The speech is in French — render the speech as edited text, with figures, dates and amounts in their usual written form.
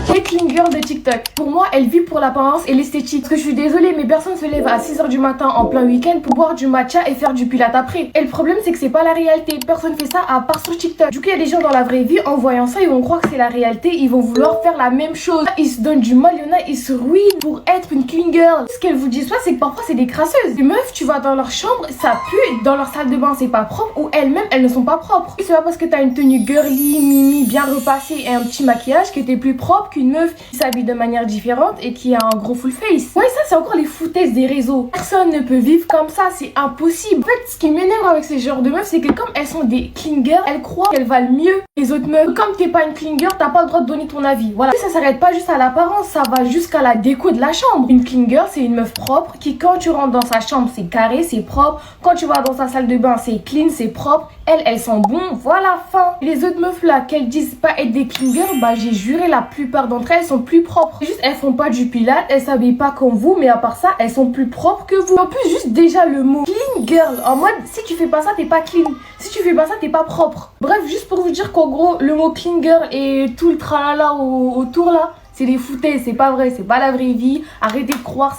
Les clean girls de TikTok. Pour moi, elle vit pour l'apparence et l'esthétique. Parce que je suis désolée, mais personne se lève à 6h du matin en plein week-end pour boire du matcha et faire du pilates après. Et le problème, c'est que c'est pas la réalité. Personne fait ça à part sur TikTok. Du coup, il y a des gens dans la vraie vie, en voyant ça, ils vont croire que c'est la réalité. Ils vont vouloir faire la même chose. Ils se donnent du mal, il y en a, ils se ruinent pour être une clean girl. Ce qu'elles vous disent pas, c'est que parfois, c'est des crasseuses. Les meufs, tu vas dans leur chambre, ça pue. Dans leur salle de bain, c'est pas propre. Ou elles-mêmes, elles ne sont pas propres. C'est pas parce que t'as une tenue girly, mimi, bien repassée et un petit maquillage que t'es plus propre qu'une meuf qui s'habille de manière différente et qui a un gros full face. Ouais, ça, c'est encore les foutaises des réseaux. Personne ne peut vivre comme ça, c'est impossible. En fait, ce qui m'énerve avec ces genres de meufs, c'est que comme elles sont des clean girls, elles croient qu'elles valent mieux que les autres meufs. Comme t'es pas une clean girl, t'as pas le droit de donner ton avis. Voilà. Ça s'arrête pas juste à l'apparence, ça va jusqu'à la déco de la chambre. Une clean girl, c'est une meuf propre qui, quand tu rentres dans sa chambre, c'est carré, c'est propre. Quand tu vas dans sa salle de bain, c'est clean, c'est propre. Elles sont bons, voilà, fin. Et les autres meufs là, qu'elles disent pas être des clean girls, bah j'ai juré, la plupart d'entre elles sont plus propres. Juste, elles font pas du pilates, elles s'habillent pas comme vous, mais à part ça, elles sont plus propres que vous. En plus, juste déjà le mot clean girl, en mode, si tu fais pas ça, t'es pas clean. Si tu fais pas ça, t'es pas propre. Bref, juste pour vous dire qu'en gros, le mot clean girl et tout le tralala autour là, c'est des foutaises, c'est pas vrai, c'est pas la vraie vie. Arrêtez de croire.